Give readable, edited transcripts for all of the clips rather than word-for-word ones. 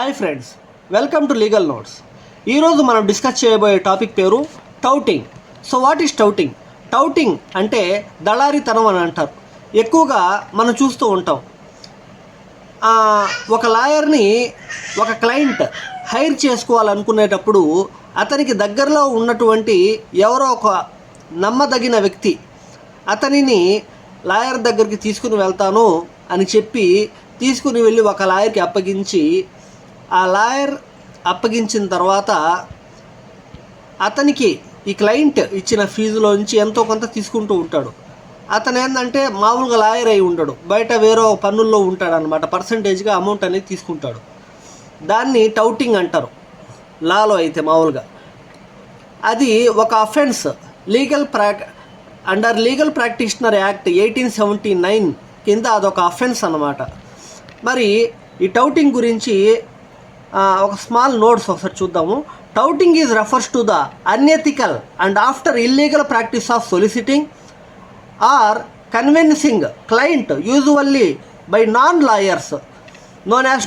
Hi friends, welcome to legal notes. ఈరోజు మనం discuss చేయబోయే టాపిక్ పేరు touting. So what is touting? Touting అంటే దళారీతనం అని అంటారు. ఎక్కువగా మనం చూస్తూ ఉంటాం. ఒక లాయర్ని ఒక క్లయింట్ హైర్ చేసుకోవాలనుకునేటప్పుడు అతనికి దగ్గరలో ఉన్నటువంటి ఎవరో ఒక నమ్మదగిన వ్యక్తి అతనిని లాయర్ దగ్గరికి తీసుకుని వెళ్తాను అని చెప్పి తీసుకుని వెళ్ళి ఒక లాయర్కి అప్పగించి, ఆ లాయర్ అప్పగించిన తర్వాత అతనికి ఈ క్లయింట్ ఇచ్చిన ఫీజులోంచి ఎంతో కొంత తీసుకుంటూ ఉంటాడు. అతను ఏంటంటే మామూలుగా లాయర్ అయి ఉండడు, బయట వేరే పన్నుల్లో ఉంటాడనమాట. పర్సంటేజ్గా అమౌంట్ అనేది తీసుకుంటాడు. దాన్ని టౌటింగ్ అంటారు లాలో అయితే మామూలుగా. అది ఒక offence. Under legal practitioner act 1879 కింద అదొక అఫెన్స్ అన్నమాట. మరి ఈ టౌటింగ్ గురించి ఒక స్మాల్ నోట్స్ ఒకసారి చూద్దాము. Touting is refers to the unethical and after illegal practice of soliciting or convincing client usually by non lawyers known as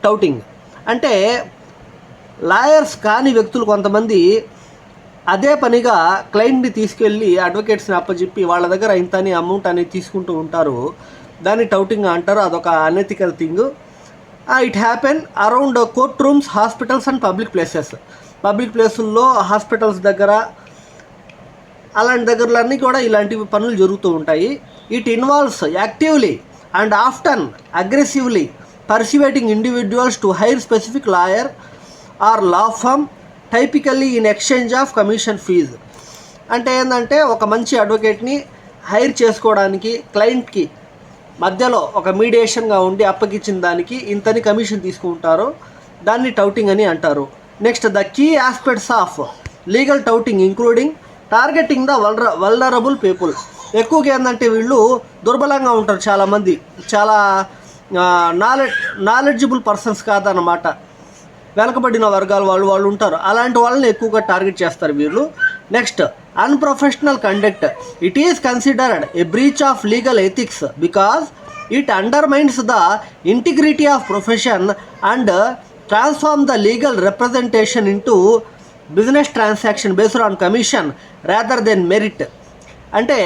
touting. అంటే లాయర్స్ కాని వ్యక్తులు కొంతమంది అదే పనిగా క్లయింట్ని తీసుకెళ్ళి అడ్వకేట్స్ని అప్పచెప్పి వాళ్ళ దగ్గర ఇంతని అమౌంట్ అనేది తీసుకుంటూ ఉంటారు. దాన్ని టౌటింగ్ అంటారు. అదొక unethical thing. It happen around court rooms, hospitals and public places. Public ప్లేసుల్లో, హాస్పిటల్స్ దగ్గర, అలాంటి దగ్గరలన్నీ కూడా ఇలాంటి పనులు జరుగుతూ ఉంటాయి. It involves actively and often aggressively persuading individuals to hire specific lawyer or law firm typically in exchange of commission fees. అంటే ఏంటంటే ఒక మంచి అడ్వకేట్ని హైర్ చేసుకోవడానికి క్లయింట్కి మధ్యలో ఒక మీడియేషన్గా ఉండి అప్పగించిన దానికి ఇంతని కమిషన్ తీసుకుంటారు. దాన్ని టౌటింగ్ అని అంటారు. Next, the key aspects of legal touting including targeting the vulnerable people. ఎక్కువగా ఏంటంటే వీళ్ళు దుర్బలంగా ఉంటారు. చాలామంది చాలా నాలెడ్జబుల్ పర్సన్స్ కాదన్నమాట. వెనకబడిన వర్గాల వాళ్ళు ఉంటారు. అలాంటి వాళ్ళని ఎక్కువగా టార్గెట్ చేస్తారు వీళ్ళు. Next, unprofessional conduct. It is considered a breach of legal ethics because it undermines the integrity of profession and transform the legal representation into business transaction based on commission rather than merit. అంటే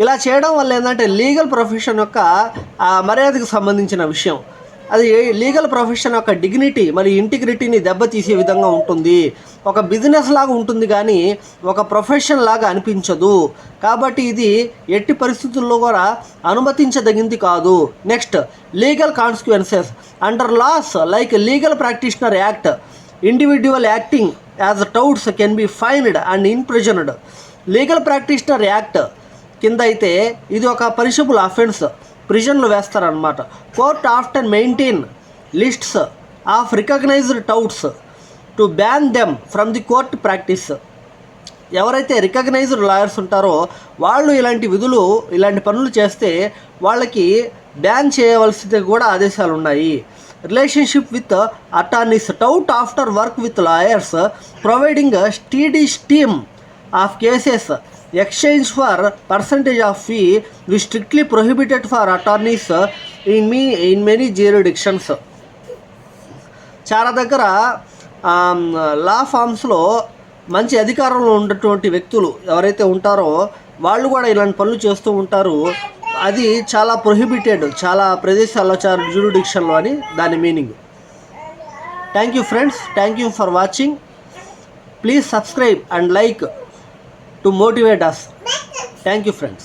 ఇలా చేయడం వల్ల ఏంటంటే legal profession యొక్క మర్యాదకు సంబంధించిన విషయం. అది legal profession యొక్క డిగ్నిటీ మరి ఇంటిగ్రిటీని దెబ్బతీసే విధంగా ఉంటుంది. ఒక బిజినెస్ లాగా ఉంటుంది కానీ ఒక ప్రొఫెషన్ లాగా అనిపించదు. కాబట్టి ఇది ఎట్టి పరిస్థితుల్లో కూడా అనుమతించదగింది కాదు. Next, legal consequences under laws like legal practitioner act individual acting as touts can be fined and imprisoned. Legal practitioner act కింద అయితే ఇది ఒక పనిషబుల్ అఫెన్స్, ప్రిజన్లు వేస్తారనమాట. Court after maintain lists of recognized touts to ban them from the court practice. ఎవరైతే recognized lawyers ఉంటారో వాళ్ళు ఇలాంటి పనులు చేస్తే వాళ్ళకి బ్యాన్ చేయవలసింది కూడా ఆదేశాలు ఉన్నాయి. Relationship with attorneys. టౌట్ after work with lawyers providing steady steam of cases exchange for percentage of fee is strictly prohibited for attorneys in many jurisdictions. చాలా దగ్గర లా ఫామ్స్లో మంచి అధికారంలో ఉన్నటువంటి వ్యక్తులు ఎవరైతే ఉంటారో వాళ్ళు కూడా ఇలాంటి పనులు చేస్తూ ఉంటారు. అది చాలా ప్రొహిబిటెడ్ చాలా ప్రదేశాల్లో, చాలా జ్యూరిడిక్షన్లో అని దాని meaning. Thank you friends, thank you for watching. Please subscribe and like to motivate us. Thank you friends.